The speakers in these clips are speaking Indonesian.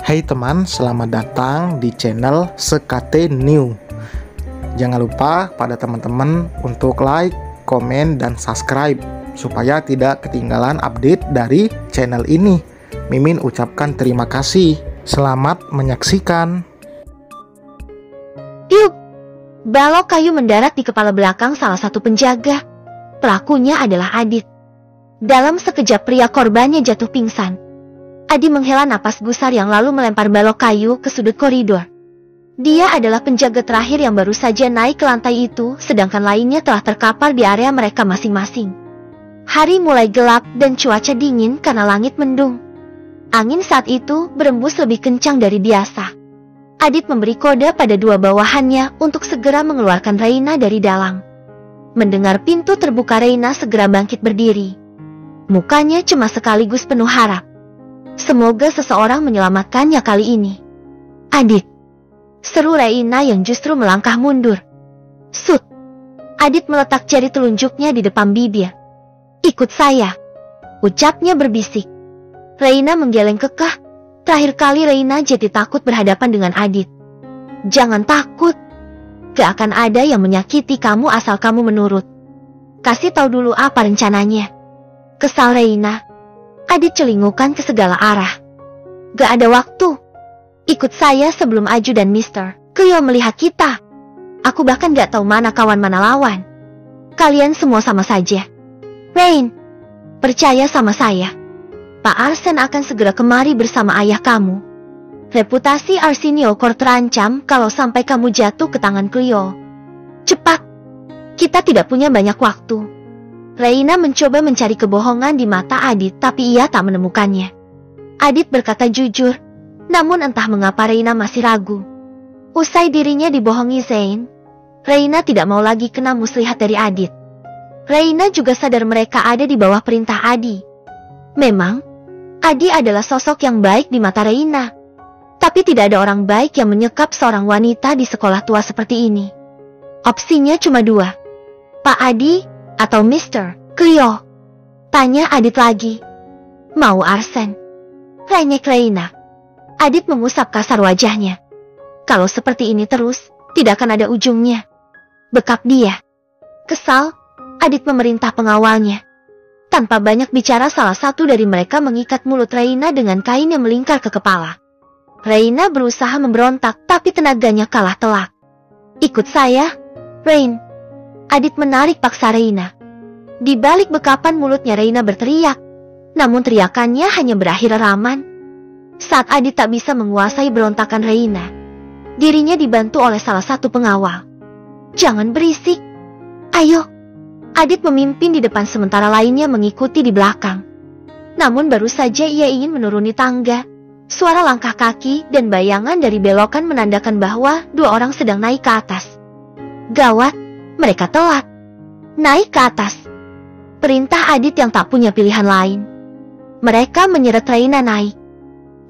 Hai teman, selamat datang di channel SKT New. Jangan lupa pada teman-teman untuk like, komen, dan subscribe supaya tidak ketinggalan update dari channel ini. Mimin ucapkan terima kasih. Selamat menyaksikan. Yuk! Balok kayu mendarat di kepala belakang salah satu penjaga. Pelakunya adalah Adit. Dalam sekejap pria korbannya jatuh pingsan. Adi menghela napas gusar yang lalu melempar balok kayu ke sudut koridor. Dia adalah penjaga terakhir yang baru saja naik ke lantai itu, sedangkan lainnya telah terkapar di area mereka masing-masing. Hari mulai gelap dan cuaca dingin karena langit mendung. Angin saat itu berembus lebih kencang dari biasa. Adit memberi kode pada dua bawahannya untuk segera mengeluarkan Reina dari dalam. Mendengar pintu terbuka, Reina segera bangkit berdiri. Mukanya cemas sekaligus penuh harap. Semoga seseorang menyelamatkannya kali ini. Adit, seru Reina yang justru melangkah mundur. Sut! Adit meletak jari telunjuknya di depan bibir. Ikut saya, ucapnya berbisik. Reina menggeleng kekeh. Terakhir kali Reina jadi takut berhadapan dengan Adit. Jangan takut. Gak akan ada yang menyakiti kamu asal kamu menurut. Kasih tahu dulu apa rencananya. Kesal Reina. Adit celingukan ke segala arah. Gak ada waktu. Ikut saya sebelum Aju dan Mr. Cleo melihat kita. Aku bahkan gak tahu mana kawan mana lawan. Kalian semua sama saja. Rain, percaya sama saya. Pak Arsen akan segera kemari bersama ayah kamu. Reputasi Arsenio Core terancam kalau sampai kamu jatuh ke tangan Cleo. Cepat. Kita tidak punya banyak waktu. Reina mencoba mencari kebohongan di mata Adit, tapi ia tak menemukannya. Adit berkata jujur, namun entah mengapa Reina masih ragu. Usai dirinya dibohongi Zain, Reina tidak mau lagi kena muslihat dari Adit. Reina juga sadar mereka ada di bawah perintah Adi. Memang, Adi adalah sosok yang baik di mata Reina. Tapi tidak ada orang baik yang menyekap seorang wanita di sekolah tua seperti ini. Opsinya cuma dua. Pak Adi atau Mr. Cleo? Tanya Adit lagi. Mau Arsen? Renyek Reina. Adit mengusap kasar wajahnya. Kalau seperti ini terus, tidak akan ada ujungnya. Bekap dia. Kesal, Adit memerintah pengawalnya. Tanpa banyak bicara, salah satu dari mereka mengikat mulut Reina dengan kain yang melingkar ke kepala. Reina berusaha memberontak, tapi tenaganya kalah telak. Ikut saya, Rain. Adit menarik paksa Reina. Di balik bekapan mulutnya Reina berteriak, namun teriakannya hanya berakhir raman. Saat Adit tak bisa menguasai berontakan Reina, dirinya dibantu oleh salah satu pengawal. Jangan berisik. Ayo. Adit memimpin di depan sementara lainnya mengikuti di belakang. Namun baru saja ia ingin menuruni tangga, suara langkah kaki dan bayangan dari belokan menandakan bahwa dua orang sedang naik ke atas. Gawat. Mereka telat. Naik ke atas. Perintah Adit yang tak punya pilihan lain. Mereka menyeret Reina naik.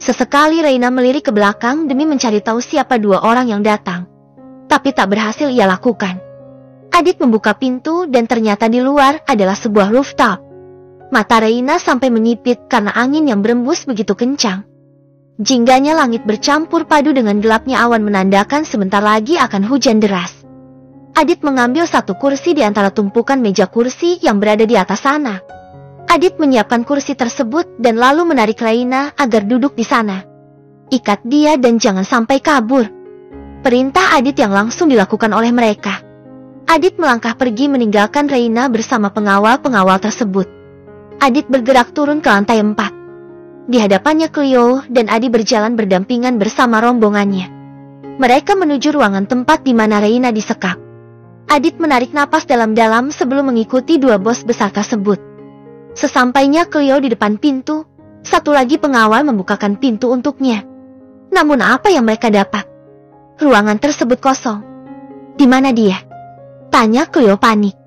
Sesekali Reina melirik ke belakang demi mencari tahu siapa dua orang yang datang. Tapi tak berhasil ia lakukan. Adit membuka pintu dan ternyata di luar adalah sebuah rooftop. Mata Reina sampai menyipit karena angin yang berembus begitu kencang. Jingganya langit bercampur padu dengan gelapnya awan menandakan sebentar lagi akan hujan deras. Adit mengambil satu kursi di antara tumpukan meja kursi yang berada di atas sana. Adit menyiapkan kursi tersebut dan lalu menarik Reina agar duduk di sana. Ikat dia dan jangan sampai kabur. Perintah Adit yang langsung dilakukan oleh mereka. Adit melangkah pergi meninggalkan Reina bersama pengawal-pengawal tersebut. Adit bergerak turun ke lantai 4. Di hadapannya Cleo dan Adi berjalan berdampingan bersama rombongannya. Mereka menuju ruangan tempat di mana Reina disekap. Adit menarik napas dalam-dalam sebelum mengikuti dua bos besar tersebut. Sesampainya Cleo di depan pintu, satu lagi pengawal membukakan pintu untuknya. Namun apa yang mereka dapat? Ruangan tersebut kosong. Di mana dia? Tanya Cleo panik.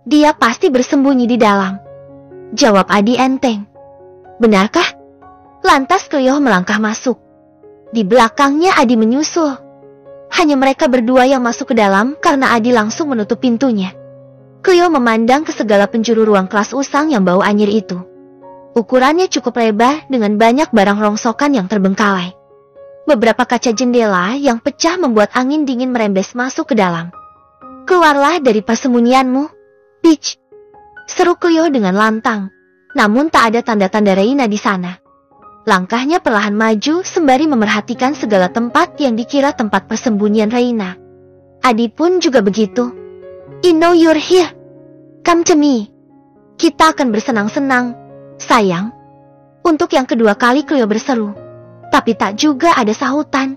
Dia pasti bersembunyi di dalam. Jawab Adi enteng. Benarkah? Lantas Cleo melangkah masuk. Di belakangnya Adi menyusul. Hanya mereka berdua yang masuk ke dalam karena Adi langsung menutup pintunya. Cleo memandang ke segala penjuru ruang kelas usang yang bau anyir itu. Ukurannya cukup lebar dengan banyak barang rongsokan yang terbengkalai. Beberapa kaca jendela yang pecah membuat angin dingin merembes masuk ke dalam. "Keluarlah dari persembunyianmu, Peach," seru Cleo dengan lantang. Namun tak ada tanda-tanda Reina di sana. Langkahnya perlahan maju sembari memerhatikan segala tempat yang dikira tempat persembunyian Reina. Adi pun juga begitu. "I know you're here. Come to me. Kita akan bersenang-senang, sayang." Untuk yang kedua kali Cleo berseru. Tapi tak juga ada sahutan.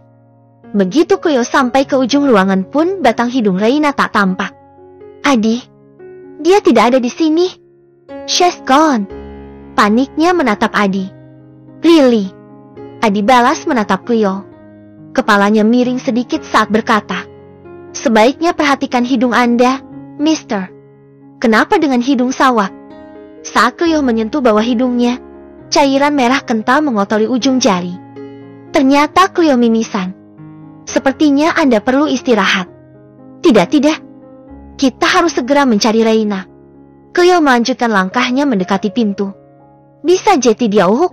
Begitu Cleo sampai ke ujung ruangan pun batang hidung Reina tak tampak. "Adi, dia tidak ada di sini. She's gone." Paniknya menatap Adi. "Really?" Adi balas menatap Cleo. Kepalanya miring sedikit saat berkata, "Sebaiknya perhatikan hidung Anda, Mister." "Kenapa dengan hidung sawah?" Saat Cleo menyentuh bawah hidungnya, cairan merah kental mengotori ujung jari. Ternyata Cleo mimisan. "Sepertinya Anda perlu istirahat." Tidak. Kita harus segera mencari Reina." Cleo melanjutkan langkahnya mendekati pintu. "Bisa jadi dia uhuk."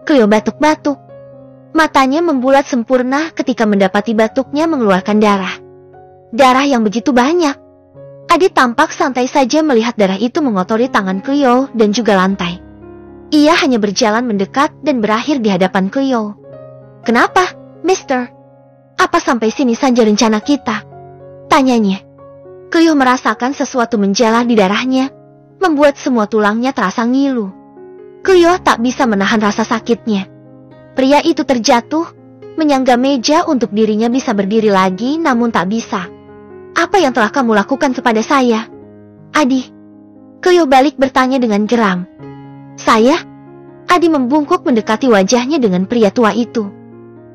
Cleo batuk-batuk. Matanya membulat sempurna ketika mendapati batuknya mengeluarkan darah. Darah yang begitu banyak. Adi tampak santai saja melihat darah itu mengotori tangan Cleo dan juga lantai. Ia hanya berjalan mendekat dan berakhir di hadapan Cleo. "Kenapa, Mister? Apa sampai sini saja rencana kita?" tanyanya. Cleo merasakan sesuatu menjalar di darahnya, membuat semua tulangnya terasa ngilu. Cleo tak bisa menahan rasa sakitnya. Pria itu terjatuh, menyangga meja untuk dirinya bisa berdiri lagi, namun tak bisa. "Apa yang telah kamu lakukan kepada saya, Adi?" Cleo balik bertanya dengan geram. "Saya?" Adi membungkuk mendekati wajahnya dengan pria tua itu.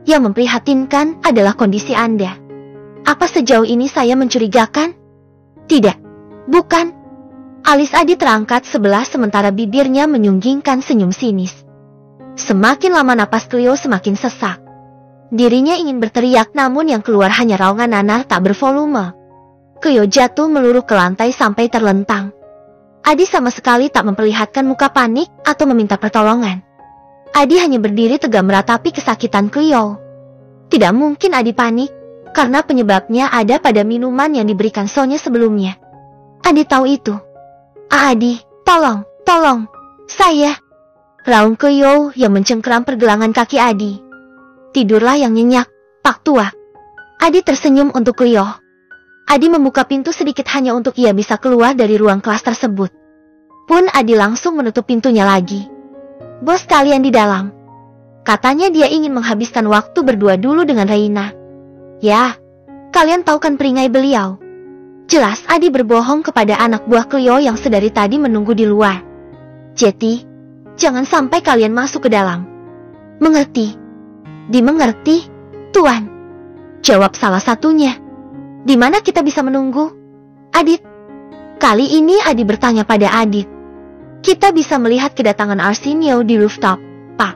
"Yang memprihatinkan adalah kondisi Anda. Apa sejauh ini saya mencurigakan?" "Tidak, bukan." Alis Adi terangkat sebelah sementara bibirnya menyunggingkan senyum sinis. Semakin lama napas Cleo semakin sesak. Dirinya ingin berteriak namun yang keluar hanya raungan nanar tak bervolume. Cleo jatuh meluruh ke lantai sampai terlentang. Adi sama sekali tak memperlihatkan muka panik atau meminta pertolongan. Adi hanya berdiri tegak meratapi kesakitan Cleo. Tidak mungkin Adi panik, karena penyebabnya ada pada minuman yang diberikan Sonya sebelumnya. Adi tahu itu. "Adi, tolong, saya!" Raung Cleo yang mencengkeram pergelangan kaki Adi. "Tidurlah yang nyenyak, Pak Tua." Adi tersenyum untuk Cleo. Adi membuka pintu sedikit hanya untuk ia bisa keluar dari ruang kelas tersebut. Pun Adi langsung menutup pintunya lagi. "Bos kalian di dalam." Katanya dia ingin menghabiskan waktu berdua dulu dengan Reina. "Ya, kalian tahu kan peringai beliau." Jelas Adi berbohong kepada anak buah Cleo yang sedari tadi menunggu di luar. "Jetty, jangan sampai kalian masuk ke dalam." "Mengerti." "Dimengerti, Tuan," jawab salah satunya. "Di mana kita bisa menunggu, Adit?" Kali ini Adi bertanya pada Adit. "Kita bisa melihat kedatangan Arsenio di rooftop, Pak,"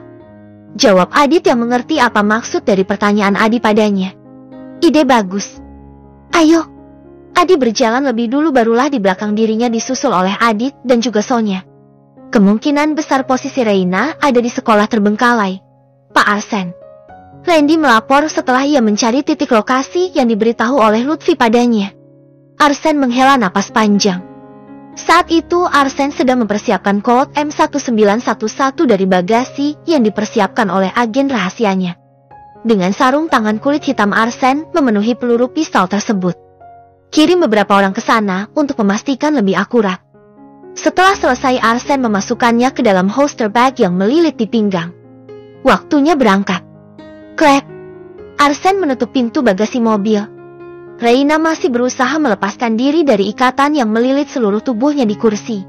jawab Adit yang mengerti apa maksud dari pertanyaan Adi padanya. "Ide bagus. Ayo." Adi berjalan lebih dulu barulah di belakang dirinya disusul oleh Adit dan juga Sonya. Kemungkinan besar posisi Reina ada di sekolah terbengkalai, Pak Arsen. Randy melapor setelah ia mencari titik lokasi yang diberitahu oleh Lutfi padanya. Arsen menghela napas panjang. Saat itu Arsen sedang mempersiapkan kode M1911 dari bagasi yang dipersiapkan oleh agen rahasianya. Dengan sarung tangan kulit hitam Arsen memenuhi peluru pistol tersebut. Kirim beberapa orang ke sana untuk memastikan lebih akurat. Setelah selesai Arsen memasukkannya ke dalam holster bag yang melilit di pinggang. Waktunya berangkat. Klep. Arsen menutup pintu bagasi mobil. Reina masih berusaha melepaskan diri dari ikatan yang melilit seluruh tubuhnya di kursi.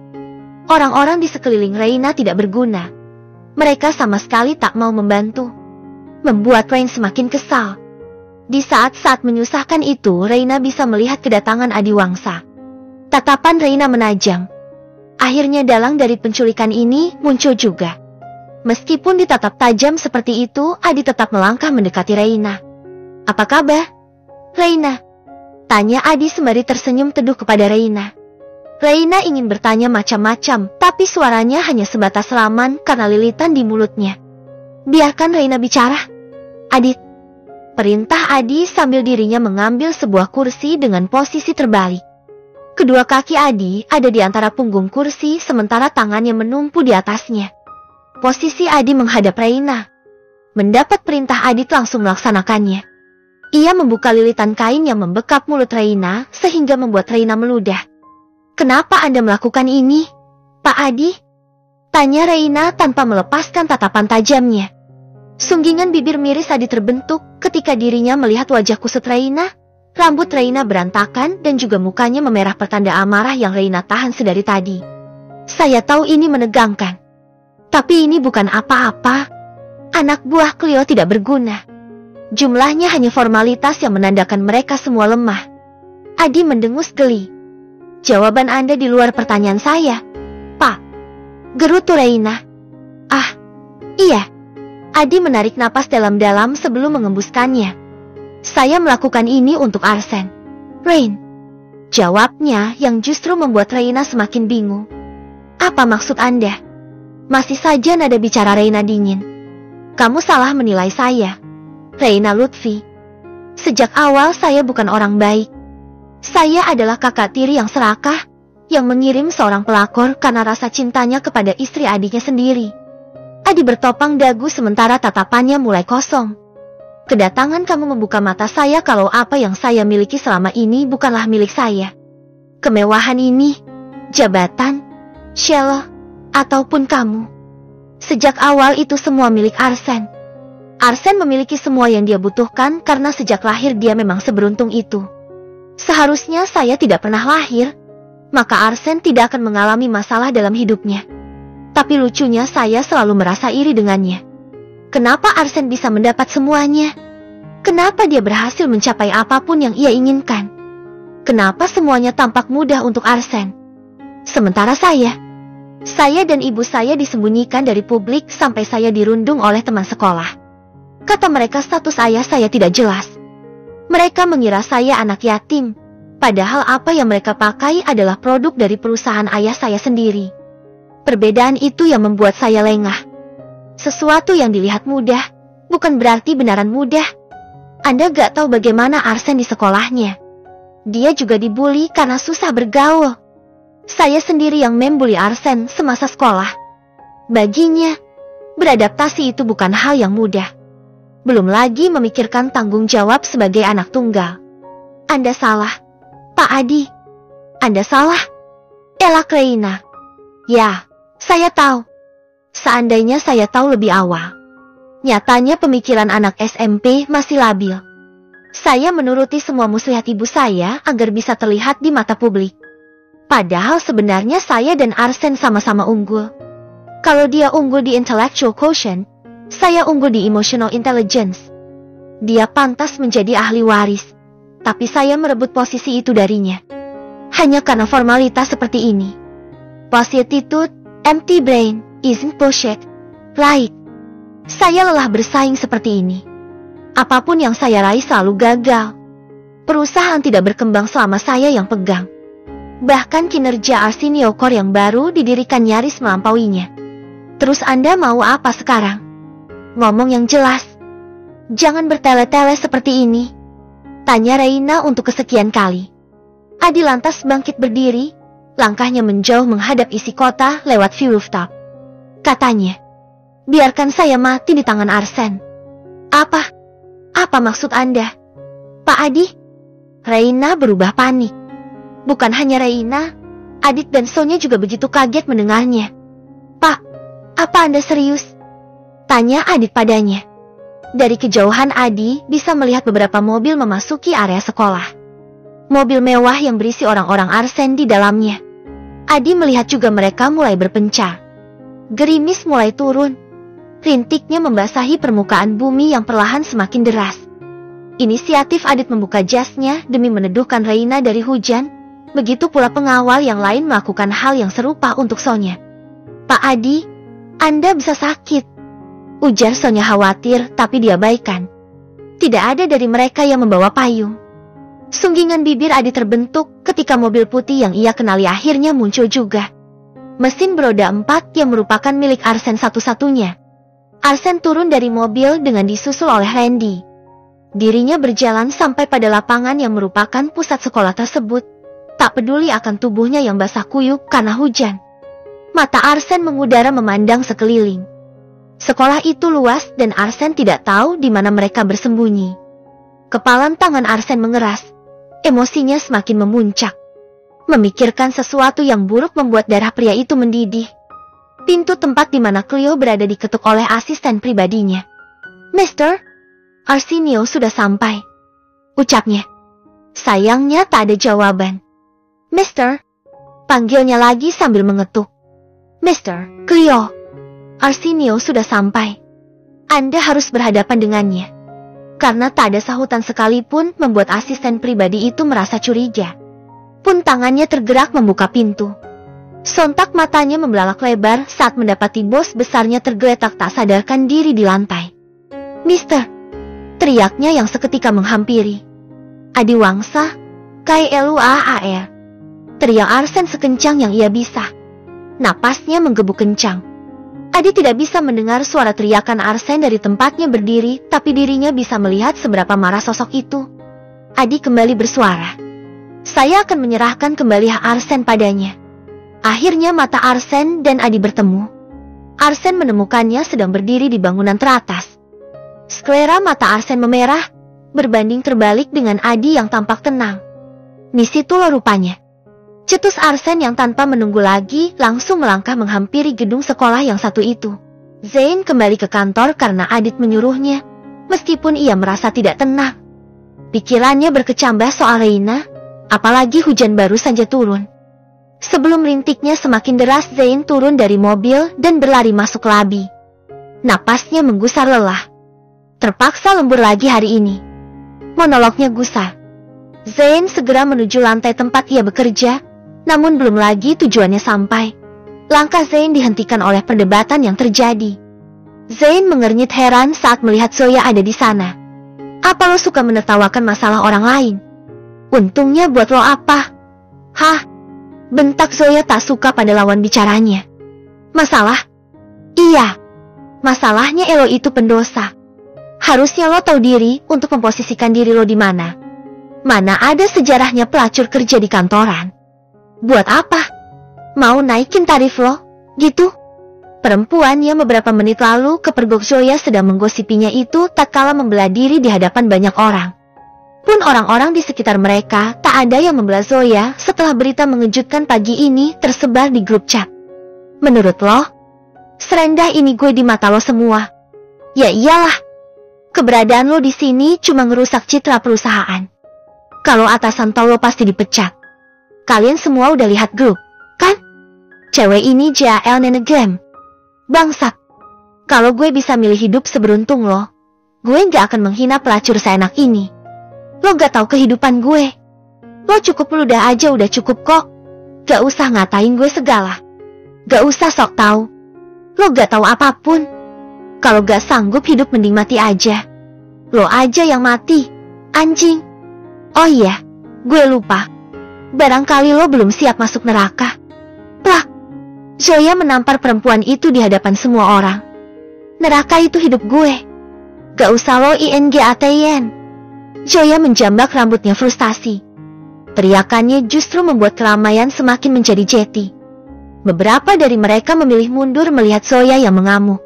Orang-orang di sekeliling Reina tidak berguna. Mereka sama sekali tak mau membantu. Membuat Rain semakin kesal. Di saat-saat menyusahkan itu, Reina bisa melihat kedatangan Adiwangsa. Tatapan Reina menajam. Akhirnya dalang dari penculikan ini muncul juga. Meskipun ditatap tajam seperti itu, Adi tetap melangkah mendekati Reina. "Apa kabar, Reina?" tanya Adi sembari tersenyum teduh kepada Reina. Reina ingin bertanya macam-macam, tapi suaranya hanya sebatas raman karena lilitan di mulutnya. "Biarkan Reina bicara, Adit." Perintah Adi sambil dirinya mengambil sebuah kursi dengan posisi terbalik. Kedua kaki Adi ada di antara punggung kursi sementara tangannya menumpu di atasnya. Posisi Adi menghadap Reina. Mendapat perintah Adit langsung melaksanakannya. Ia membuka lilitan kain yang membekap mulut Reina sehingga membuat Reina meludah. "Kenapa Anda melakukan ini, Pak Adi?" tanya Reina tanpa melepaskan tatapan tajamnya. Sunggingan bibir miris Adi terbentuk ketika dirinya melihat wajah kusut Reina. Rambut Reina berantakan dan juga mukanya memerah pertanda amarah yang Reina tahan sedari tadi. "Saya tahu ini menegangkan. Tapi ini bukan apa-apa. Anak buah Cleo tidak berguna. Jumlahnya hanya formalitas yang menandakan mereka semua lemah." Adi mendengus geli. "Jawaban Anda di luar pertanyaan saya, Pak," gerutu Reina. "Ah, iya." Adi menarik napas dalam-dalam sebelum mengembuskannya. "Saya melakukan ini untuk Arsen, Rain," jawabnya yang justru membuat Reina semakin bingung. "Apa maksud Anda?" Masih saja nada bicara Reina dingin. "Kamu salah menilai saya, Reina Lutfi. Sejak awal saya bukan orang baik. Saya adalah kakak tiri yang serakah, yang mengirim seorang pelakor karena rasa cintanya kepada istri adiknya sendiri." Adi bertopang dagu sementara tatapannya mulai kosong. "Kedatangan kamu membuka mata saya kalau apa yang saya miliki selama ini bukanlah milik saya. Kemewahan ini, jabatan, Sheila, ataupun kamu. Sejak awal itu semua milik Arsen. Arsen memiliki semua yang dia butuhkan karena sejak lahir dia memang seberuntung itu. Seharusnya saya tidak pernah lahir, maka Arsen tidak akan mengalami masalah dalam hidupnya. Tapi lucunya saya selalu merasa iri dengannya. Kenapa Arsen bisa mendapat semuanya? Kenapa dia berhasil mencapai apapun yang ia inginkan? Kenapa semuanya tampak mudah untuk Arsen? Sementara saya dan ibu saya disembunyikan dari publik sampai saya dirundung oleh teman sekolah. Kata mereka status ayah saya tidak jelas. Mereka mengira saya anak yatim, padahal apa yang mereka pakai adalah produk dari perusahaan ayah saya sendiri. Perbedaan itu yang membuat saya lengah. Sesuatu yang dilihat mudah, bukan berarti benaran mudah. Anda gak tahu bagaimana Arsen di sekolahnya. Dia juga dibully karena susah bergaul. Saya sendiri yang membuli Arsen semasa sekolah. Baginya, beradaptasi itu bukan hal yang mudah. Belum lagi memikirkan tanggung jawab sebagai anak tunggal. Anda salah, Pak Adi. Anda salah. Elak Reina. Ya. Saya tahu. Seandainya saya tahu lebih awal. Nyatanya pemikiran anak SMP masih labil. Saya menuruti semua muslihat ibu saya agar bisa terlihat di mata publik. Padahal sebenarnya saya dan Arsen sama-sama unggul. Kalau dia unggul di intellectual quotient, saya unggul di emotional intelligence. Dia pantas menjadi ahli waris, tapi saya merebut posisi itu darinya. Hanya karena formalitas seperti ini. Posititude, empty brain, isn't bullshit, right? Saya lelah bersaing seperti ini. Apapun yang saya raih selalu gagal. Perusahaan tidak berkembang selama saya yang pegang. Bahkan kinerja Arsenio Core yang baru didirikan nyaris melampauinya. Terus Anda mau apa sekarang? Ngomong yang jelas. Jangan bertele-tele seperti ini, tanya Reina untuk kesekian kali. Adi lantas bangkit berdiri. Langkahnya menjauh menghadap isi kota lewat view rooftop. Katanya, "Biarkan saya mati di tangan Arsen." Apa maksud Anda, Pak Adi? Reina berubah panik. Bukan hanya Reina, Adit dan Sonya juga begitu kaget mendengarnya. "Pak, apa Anda serius?" tanya Adit padanya. Dari kejauhan Adi bisa melihat beberapa mobil memasuki area sekolah. Mobil mewah yang berisi orang-orang Arsen di dalamnya. Adi melihat juga mereka mulai berpencar. Gerimis mulai turun. Rintiknya membasahi permukaan bumi yang perlahan semakin deras. Inisiatif Adit membuka jasnya demi meneduhkan Reina dari hujan. Begitu pula pengawal yang lain melakukan hal yang serupa untuk Sonya. "Pak Adi, Anda bisa sakit," ujar Sonya khawatir tapi diabaikan. Tidak ada dari mereka yang membawa payung. Sunggingan bibir Adi terbentuk ketika mobil putih yang ia kenali akhirnya muncul juga. Mesin beroda 4 yang merupakan milik Arsen satu-satunya. Arsen turun dari mobil dengan disusul oleh Randy. Dirinya berjalan sampai pada lapangan yang merupakan pusat sekolah tersebut. Tak peduli akan tubuhnya yang basah kuyup karena hujan. Mata Arsen mengudara memandang sekeliling. Sekolah itu luas dan Arsen tidak tahu di mana mereka bersembunyi. Kepalan tangan Arsen mengeras. Emosinya semakin memuncak. Memikirkan sesuatu yang buruk membuat darah pria itu mendidih. Pintu tempat di mana Cleo berada diketuk oleh asisten pribadinya. "Mister, Arsenio sudah sampai," ucapnya. Sayangnya tak ada jawaban. "Mister," panggilnya lagi sambil mengetuk. "Mister, Cleo, Arsenio sudah sampai. Anda harus berhadapan dengannya." Karena tak ada sahutan sekalipun membuat asisten pribadi itu merasa curiga. Pun tangannya tergerak membuka pintu. Sontak matanya membelalak lebar saat mendapati bos besarnya tergeletak tak sadarkan diri di lantai. "Mister," teriaknya yang seketika menghampiri. "Adiwangsa, KLUAAR," teriak Arsen sekencang yang ia bisa. Napasnya menggebu kencang. Adi tidak bisa mendengar suara teriakan Arsen dari tempatnya berdiri, tapi dirinya bisa melihat seberapa marah sosok itu. Adi kembali bersuara. "Saya akan menyerahkan kembali hak Arsen padanya." Akhirnya mata Arsen dan Adi bertemu. Arsen menemukannya sedang berdiri di bangunan teratas. Sklera mata Arsen memerah, berbanding terbalik dengan Adi yang tampak tenang. "Di situ lo rupanya," cetus Arsen yang tanpa menunggu lagi langsung melangkah menghampiri gedung sekolah yang satu itu. Zain kembali ke kantor karena Adit menyuruhnya, meskipun ia merasa tidak tenang. Pikirannya berkecambah soal Reina, apalagi hujan baru saja turun. Sebelum rintiknya semakin deras, Zain turun dari mobil dan berlari masuk labi. Napasnya menggusar lelah. Terpaksa lembur lagi hari ini. Monolognya gusar. Zain segera menuju lantai tempat ia bekerja, namun belum lagi tujuannya sampai. Langkah Zain dihentikan oleh perdebatan yang terjadi. Zain mengernyit heran saat melihat Zoya ada di sana. "Apa lo suka menertawakan masalah orang lain? Untungnya buat lo apa?" "Hah?" bentak Zoya tak suka pada lawan bicaranya. "Masalah? Iya. Masalahnya Elo itu pendosa. Harusnya lo tahu diri untuk memposisikan diri lo di mana. Mana ada sejarahnya pelacur kerja di kantoran. Buat apa? Mau naikin tarif lo? Gitu?" Perempuan yang beberapa menit lalu kepergok Zoya sedang menggosipinya itu tak kalah membela diri di hadapan banyak orang. Pun orang-orang di sekitar mereka tak ada yang membela Zoya setelah berita mengejutkan pagi ini tersebar di grup chat. "Menurut lo, serendah ini gue di mata lo semua?" "Ya iyalah. Keberadaan lo di sini cuma ngerusak citra perusahaan. Kalau atasan tau lo pasti dipecat. Kalian semua udah lihat grup, kan? Cewek ini JAL nenegram. Bangsat. Kalau gue bisa milih hidup seberuntung lo, gue gak akan menghina pelacur seenak ini. Lo gak tahu kehidupan gue. Lo cukup ludah aja udah cukup kok. Gak usah ngatain gue segala. Gak usah sok tahu. Lo gak tahu apapun. Kalau gak sanggup hidup mending mati aja. Lo aja yang mati, anjing. Oh iya, gue lupa. Barangkali lo belum siap masuk neraka." Plak. Zoya menampar perempuan itu di hadapan semua orang. "Neraka itu hidup gue. Gak usah lo INGATN." Zoya menjambak rambutnya frustasi. Teriakannya justru membuat keramaian semakin menjadi jeti. Beberapa dari mereka memilih mundur melihat Zoya yang mengamuk.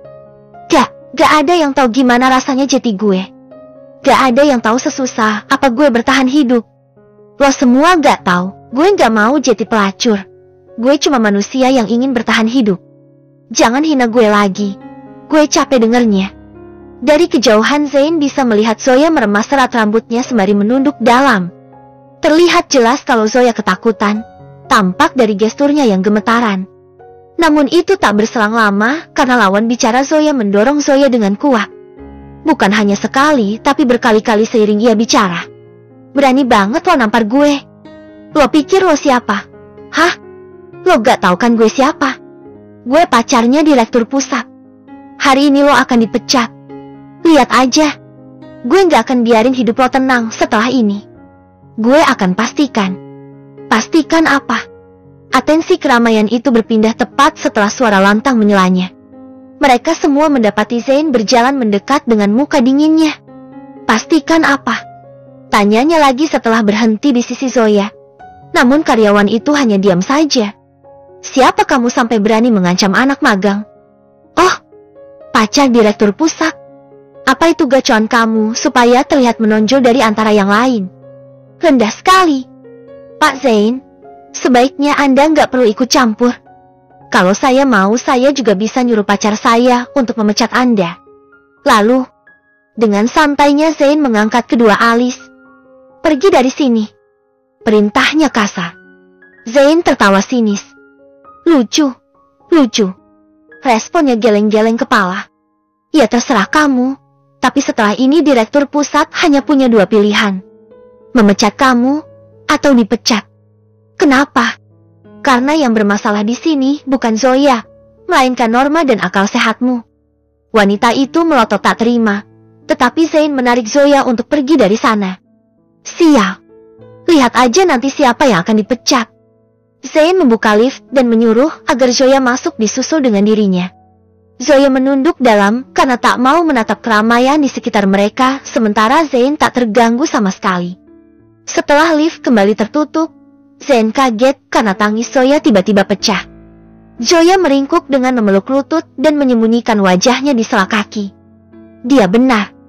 Gak ada yang tahu gimana rasanya jeti gue. Gak ada yang tahu sesusah apa gue bertahan hidup. Lo semua gak tahu, gue gak mau jadi pelacur. Gue cuma manusia yang ingin bertahan hidup. Jangan hina gue lagi. Gue capek dengernya." Dari kejauhan Zain bisa melihat Zoya meremas serat rambutnya sembari menunduk dalam. Terlihat jelas kalau Zoya ketakutan, tampak dari gesturnya yang gemetaran. Namun itu tak berselang lama karena lawan bicara Zoya mendorong Zoya dengan kuat. Bukan hanya sekali, tapi berkali-kali seiring ia bicara. "Berani banget lo nampar gue. Lo pikir lo siapa? Hah? Lo gak tahu kan gue siapa? Gue pacarnya direktur pusat. Hari ini lo akan dipecat. Lihat aja. Gue gak akan biarin hidup lo tenang setelah ini. Gue akan pastikan." "Pastikan apa?" Atensi keramaian itu berpindah tepat setelah suara lantang menyelanya. Mereka semua mendapati Zain berjalan mendekat dengan muka dinginnya. Pastikan apa? Tanyanya lagi setelah berhenti di sisi Zoya. Namun karyawan itu hanya diam saja. Siapa kamu sampai berani mengancam anak magang? Oh, pacar direktur pusat. Apa itu gacuan kamu supaya terlihat menonjol dari antara yang lain? Rendah sekali. Pak Zain, sebaiknya Anda nggak perlu ikut campur. Kalau saya mau, saya juga bisa nyuruh pacar saya untuk memecat Anda. Lalu, dengan santainya Zain mengangkat kedua alis. Pergi dari sini. Perintahnya kasar. Zain tertawa sinis. Lucu, lucu. Responnya geleng-geleng kepala. Ya terserah kamu, tapi setelah ini direktur pusat hanya punya dua pilihan. Memecat kamu, atau dipecat. Kenapa? Karena yang bermasalah di sini bukan Zoya, melainkan norma dan akal sehatmu. Wanita itu melotot tak terima, tetapi Zain menarik Zoya untuk pergi dari sana. Sial, lihat aja nanti siapa yang akan dipecat. Zain membuka lift dan menyuruh agar Zoya masuk disusul dengan dirinya. Zoya menunduk dalam karena tak mau menatap keramaian di sekitar mereka, sementara Zain tak terganggu sama sekali. Setelah lift kembali tertutup, Zain kaget karena tangis Zoya tiba-tiba pecah. Zoya meringkuk dengan memeluk lutut dan menyembunyikan wajahnya di sela kaki. Dia benar.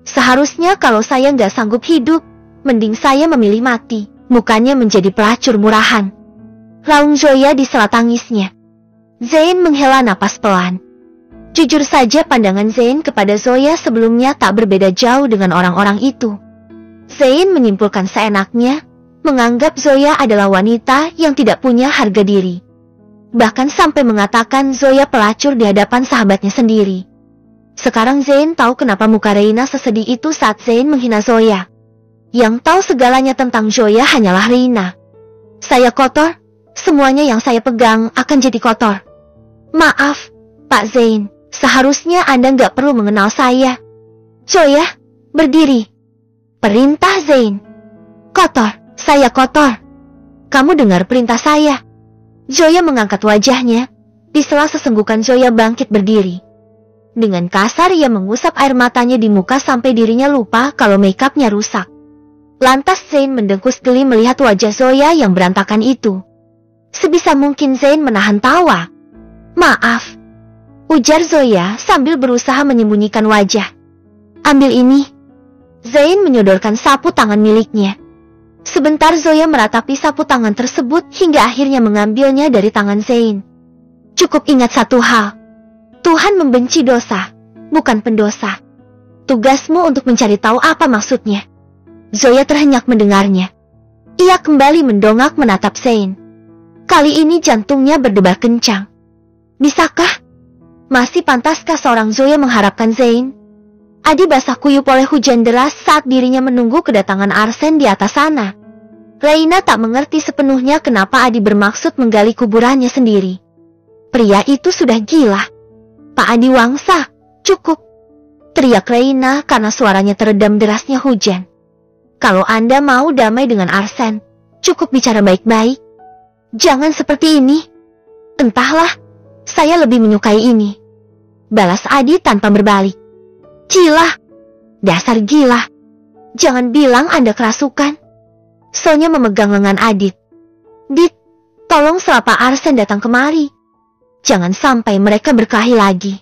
Seharusnya kalau saya nggak sanggup hidup, mending saya memilih mati, bukannya menjadi pelacur murahan. Raung Zoya di sela tangisnya. Zain menghela napas pelan. Jujur saja pandangan Zain kepada Zoya sebelumnya tak berbeda jauh dengan orang-orang itu. Zain menyimpulkan seenaknya, menganggap Zoya adalah wanita yang tidak punya harga diri. Bahkan sampai mengatakan Zoya pelacur di hadapan sahabatnya sendiri. Sekarang Zain tahu kenapa muka Reina sesedih itu saat Zain menghina Zoya. Yang tahu segalanya tentang Zoya hanyalah Reina. Saya kotor, semuanya yang saya pegang akan jadi kotor. Maaf, Pak Zain, seharusnya Anda nggak perlu mengenal saya. Zoya, berdiri. Perintah Zain. Kotor, saya kotor. Kamu dengar perintah saya. Zoya mengangkat wajahnya. Di sela sesenggukan Zoya bangkit berdiri. Dengan kasar ia mengusap air matanya di muka sampai dirinya lupa kalau makeupnya rusak. Lantas Zain mendengkus geli melihat wajah Zoya yang berantakan itu. Sebisa mungkin Zain menahan tawa. Maaf, ujar Zoya sambil berusaha menyembunyikan wajah. Ambil ini. Zain menyodorkan sapu tangan miliknya. Sebentar Zoya meratapi sapu tangan tersebut hingga akhirnya mengambilnya dari tangan Zain. Cukup ingat satu hal. Tuhan membenci dosa, bukan pendosa. Tugasmu untuk mencari tahu apa maksudnya. Zoya terhenyak mendengarnya. Ia kembali mendongak menatap Zain. Kali ini jantungnya berdebar kencang. Bisakah? Masih pantaskah seorang Zoya mengharapkan Zain? Adi basah kuyup oleh hujan deras saat dirinya menunggu kedatangan Arsen di atas sana. Reina tak mengerti sepenuhnya kenapa Adi bermaksud menggali kuburannya sendiri. Pria itu sudah gila. Pak Adi Wangsa, cukup. Teriak Reina karena suaranya teredam derasnya hujan. Kalau Anda mau damai dengan Arsen, cukup bicara baik-baik. Jangan seperti ini. Entahlah, saya lebih menyukai ini. Balas Adi tanpa berbalik. Gila. Dasar gila. Jangan bilang Anda kerasukan. Sonya memegang lengan Adit. Dit, tolong sela Pak Arsen datang kemari. Jangan sampai mereka berkelahi lagi.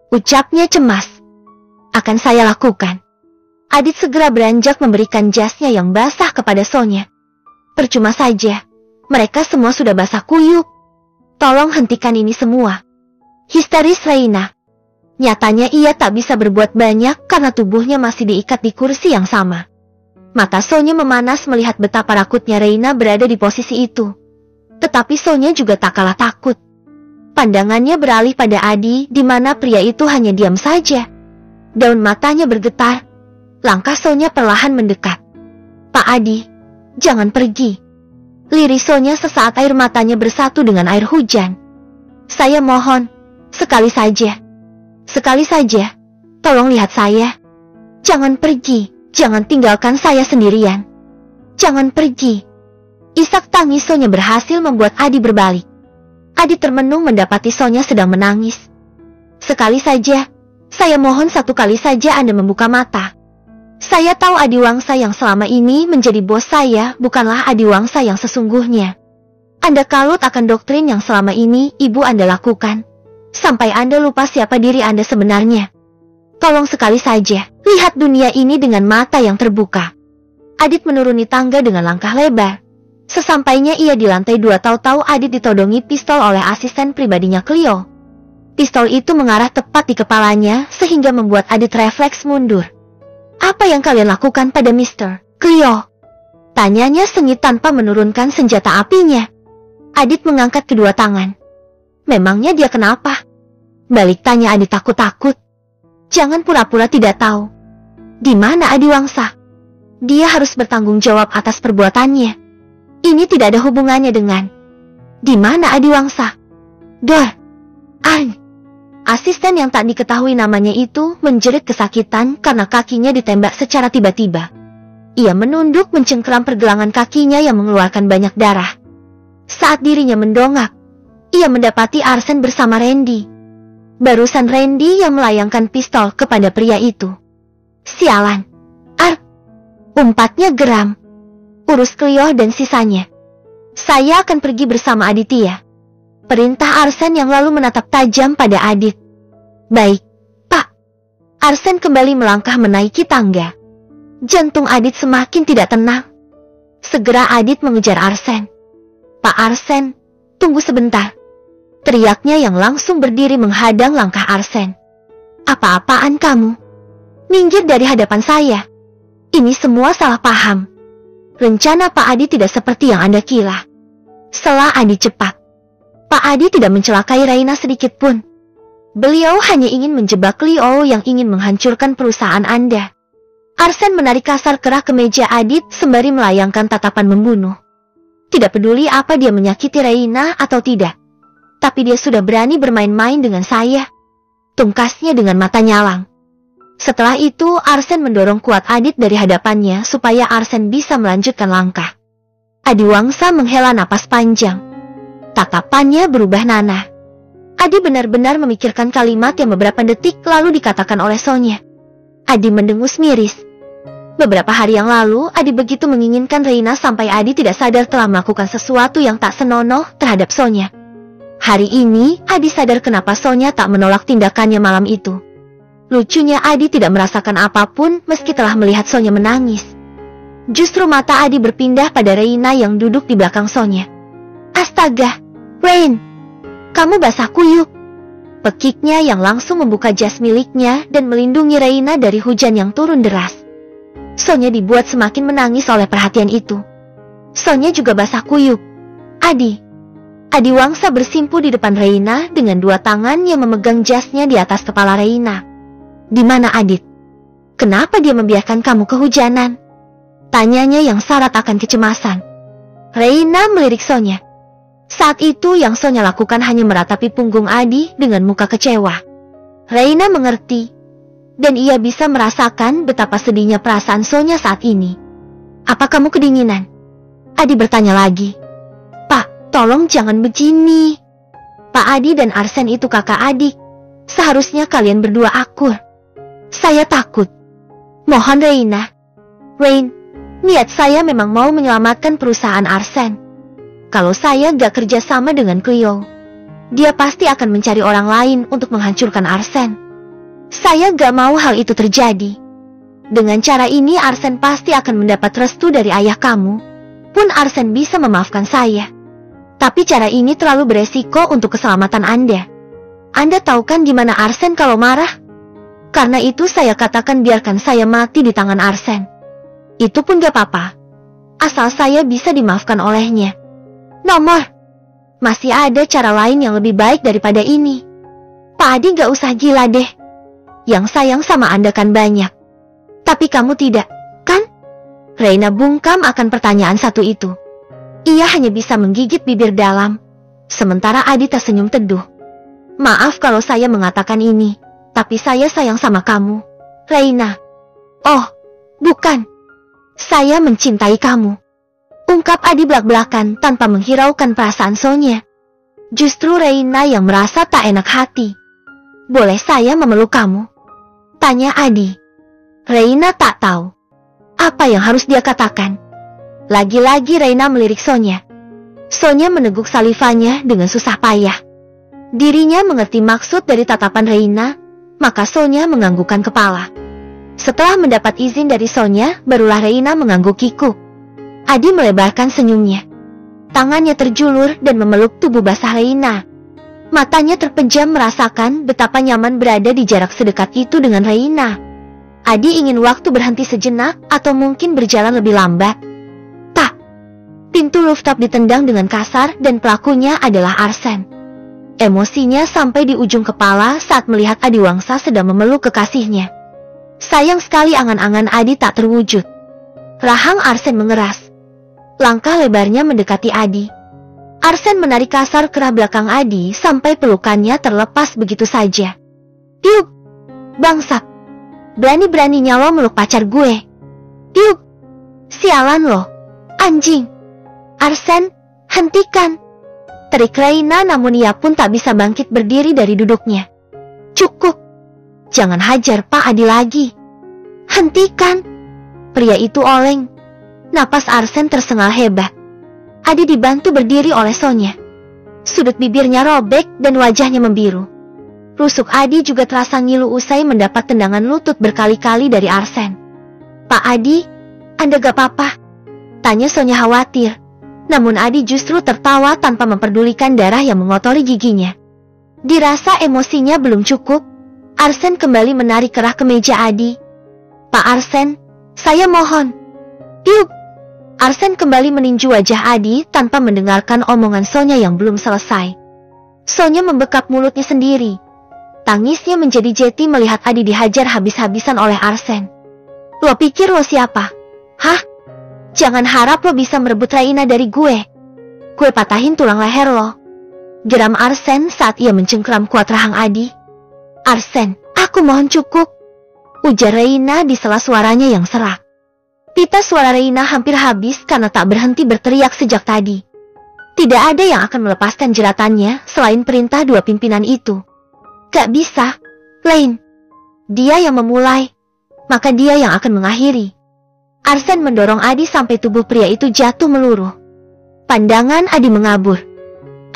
Ucapnya cemas. Akan saya lakukan. Adit segera beranjak memberikan jasnya yang basah kepada Sonya. Percuma saja, mereka semua sudah basah kuyup. Tolong hentikan ini semua. Histeris Reina. Nyatanya ia tak bisa berbuat banyak karena tubuhnya masih diikat di kursi yang sama. Mata Sonya memanas melihat betapa rakutnya Reina berada di posisi itu. Tetapi Sonya juga tak kalah takut. Pandangannya beralih pada Adi, di mana pria itu hanya diam saja. Daun matanya bergetar. Langkah Sonya perlahan mendekat. Pak Adi, jangan pergi. Liris Sonya sesaat air matanya bersatu dengan air hujan. Saya mohon, sekali saja. Sekali saja, tolong lihat saya. Jangan pergi, jangan tinggalkan saya sendirian. Jangan pergi. Isak tangis Sonya berhasil membuat Adi berbalik. Adi termenung mendapati Sonya sedang menangis. Sekali saja, saya mohon satu kali saja Anda membuka mata. Saya tahu Adiwangsa yang selama ini menjadi bos saya bukanlah Adiwangsa yang sesungguhnya. Anda kalut akan doktrin yang selama ini ibu Anda lakukan, sampai Anda lupa siapa diri Anda sebenarnya. Tolong sekali saja, lihat dunia ini dengan mata yang terbuka. Adit menuruni tangga dengan langkah lebar. Sesampainya ia di lantai 2, tahu-tahu Adit ditodongi pistol oleh asisten pribadinya Cleo. Pistol itu mengarah tepat di kepalanya sehingga membuat Adit refleks mundur. Apa yang kalian lakukan pada Mr. Cleo? Tanyanya sengit tanpa menurunkan senjata apinya. Adit mengangkat kedua tangan. Memangnya dia kenapa? Balik tanya Adit takut-takut. Jangan pura-pura tidak tahu. Di mana Adiwangsa? Dia harus bertanggung jawab atas perbuatannya. Ini tidak ada hubungannya dengan... Di mana Adiwangsa? Dor. Asisten yang tak diketahui namanya itu menjerit kesakitan karena kakinya ditembak secara tiba-tiba. Ia menunduk mencengkeram pergelangan kakinya yang mengeluarkan banyak darah. Saat dirinya mendongak, ia mendapati Arsen bersama Randy. Barusan Randy yang melayangkan pistol kepada pria itu. Sialan. Umpatnya geram. Urus Cleo dan sisanya. Saya akan pergi bersama Aditya. Perintah Arsen yang lalu menatap tajam pada Adit. Baik, Pak. Arsen kembali melangkah menaiki tangga. Jantung Adit semakin tidak tenang. Segera Adit mengejar Arsen. Pak Arsen, tunggu sebentar. Teriaknya yang langsung berdiri menghadang langkah Arsen. Apa-apaan kamu? Minggir dari hadapan saya. Ini semua salah paham. Rencana Pak Adi tidak seperti yang Anda kira. Selah Adi cepat. Pak Adi tidak mencelakai Raina sedikit pun. Beliau hanya ingin menjebak Cleo yang ingin menghancurkan perusahaan Anda. Arsen menarik kasar kerah ke meja Adit sembari melayangkan tatapan membunuh. Tidak peduli apa dia menyakiti Raina atau tidak. Tapi dia sudah berani bermain-main dengan saya. Tungkasnya dengan mata nyalang. Setelah itu Arsen mendorong kuat Adit dari hadapannya supaya Arsen bisa melanjutkan langkah. Adiwangsa menghela napas panjang. Tatapannya berubah nanah. Adi benar-benar memikirkan kalimat yang beberapa detik lalu dikatakan oleh Sonya. Adi mendengus miris. Beberapa hari yang lalu, Adi begitu menginginkan Reina sampai Adi tidak sadar telah melakukan sesuatu yang tak senonoh terhadap Sonya. Hari ini, Adi sadar kenapa Sonya tak menolak tindakannya malam itu. Lucunya Adi tidak merasakan apapun meski telah melihat Sonya menangis. Justru mata Adi berpindah pada Reina yang duduk di belakang Sonya. Astaga, Rain, kamu basah kuyup. Pekiknya yang langsung membuka jas miliknya dan melindungi Reina dari hujan yang turun deras. Sonya dibuat semakin menangis oleh perhatian itu. Sonya juga basah kuyup. Adiwangsa bersimpu di depan Reina dengan dua tangan yang memegang jasnya di atas kepala Reina. Di mana Adit? Kenapa dia membiarkan kamu kehujanan? Tanyanya yang syarat akan kecemasan. Reina melirik Sonya. Saat itu yang Sonya lakukan hanya meratapi punggung Adi dengan muka kecewa. Reina mengerti. Dan ia bisa merasakan betapa sedihnya perasaan Sonya saat ini. Apa kamu kedinginan? Adi bertanya lagi. Pak, tolong jangan begini. Pak Adi dan Arsen itu kakak adik. Seharusnya kalian berdua akur. Saya takut. Mohon Reina. Rain, niat saya memang mau menyelamatkan perusahaan Arsen. Kalau saya gak kerja sama dengan Cleo, dia pasti akan mencari orang lain untuk menghancurkan Arsen. Saya gak mau hal itu terjadi. Dengan cara ini Arsen pasti akan mendapat restu dari ayah kamu. Pun Arsen bisa memaafkan saya. Tapi cara ini terlalu beresiko untuk keselamatan Anda. Anda tahu kan di mana Arsen kalau marah? Karena itu saya katakan biarkan saya mati di tangan Arsen. Itu pun gak apa-apa. Asal saya bisa dimaafkan olehnya. Nomor. Masih ada cara lain yang lebih baik daripada ini. Pak Adi gak usah gila deh. Yang sayang sama Anda kan banyak. Tapi kamu tidak, kan? Reina bungkam akan pertanyaan satu itu. Ia hanya bisa menggigit bibir dalam. Sementara Adi tersenyum teduh. Maaf kalau saya mengatakan ini. Tapi saya sayang sama kamu, Reina. Oh, bukan. Saya mencintai kamu. Ungkap Adi belak-belakan tanpa menghiraukan perasaan Sonya. Justru Reina yang merasa tak enak hati. Boleh saya memeluk kamu? Tanya Adi. Reina tak tahu apa yang harus dia katakan. Lagi-lagi Reina melirik Sonya. Sonya meneguk salivanya dengan susah payah. Dirinya mengerti maksud dari tatapan Reina, maka Sonya menganggukkan kepala. Setelah mendapat izin dari Sonya, barulah Reina menganggukiku. Adi melebarkan senyumnya. Tangannya terjulur dan memeluk tubuh basah Reina. Matanya terpejam merasakan betapa nyaman berada di jarak sedekat itu dengan Reina. Adi ingin waktu berhenti sejenak atau mungkin berjalan lebih lambat. Tak. Pintu rooftop ditendang dengan kasar dan pelakunya adalah Arsen. Emosinya sampai di ujung kepala saat melihat Adiwangsa sedang memeluk kekasihnya. Sayang sekali angan-angan Adi tak terwujud. Rahang Arsen mengeras. Langkah lebarnya mendekati Adi. Arsen menarik kasar kerah belakang Adi sampai pelukannya terlepas begitu saja. Tiup! Bangsat! Berani-beraninya lo meluk pacar gue. Tiup! Sialan lo! Anjing! Arsen, hentikan! Terik Reina, namun ia pun tak bisa bangkit berdiri dari duduknya. Cukup! Jangan hajar Pak Adi lagi. Hentikan! Pria itu oleng. Napas Arsen tersengal hebat. Adi dibantu berdiri oleh Sonya. Sudut bibirnya robek dan wajahnya membiru. Rusuk Adi juga terasa ngilu usai mendapat tendangan lutut berkali-kali dari Arsen. Pak Adi, Anda gak apa-apa? Tanya Sonya khawatir. Namun Adi justru tertawa tanpa memperdulikan darah yang mengotori giginya. Dirasa emosinya belum cukup, Arsen kembali menarik kerah ke meja Adi. Pak Arsen, saya mohon. Tiup! Arsen kembali meninju wajah Adi tanpa mendengarkan omongan Sonya yang belum selesai. Sonya membekap mulutnya sendiri. Tangisnya menjadi jeti melihat Adi dihajar habis-habisan oleh Arsen. Lo pikir lo siapa? Hah? Jangan harap lo bisa merebut Reina dari gue. Gue patahin tulang leher lo. Geram Arsen saat ia mencengkeram kuat rahang Adi. Arsen, aku mohon cukup. Ujar Reina di sela suaranya yang serak. Pita suara Reina hampir habis karena tak berhenti berteriak sejak tadi. Tidak ada yang akan melepaskan jeratannya selain perintah dua pimpinan itu. Gak bisa, Lain. Dia yang memulai, maka dia yang akan mengakhiri. Arsen mendorong Adi sampai tubuh pria itu jatuh meluruh. Pandangan Adi mengabur.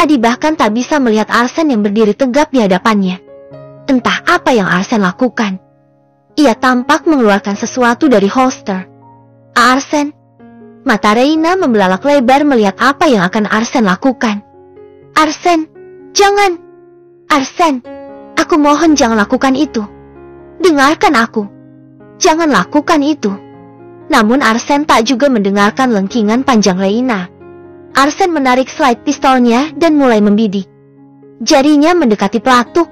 Adi bahkan tak bisa melihat Arsen yang berdiri tegap di hadapannya. Entah apa yang Arsen lakukan. Ia tampak mengeluarkan sesuatu dari holster. Arsen. Mata Reina membelalak lebar melihat apa yang akan Arsen lakukan. Arsen, jangan. Arsen, aku mohon jangan lakukan itu. Dengarkan aku. Jangan lakukan itu. Namun Arsen tak juga mendengarkan lengkingan panjang Reina. Arsen menarik slide pistolnya dan mulai membidik. Jarinya mendekati pelatuk.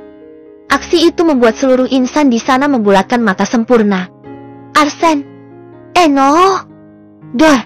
Aksi itu membuat seluruh insan di sana membulatkan mata sempurna. Arsen. No. Dor.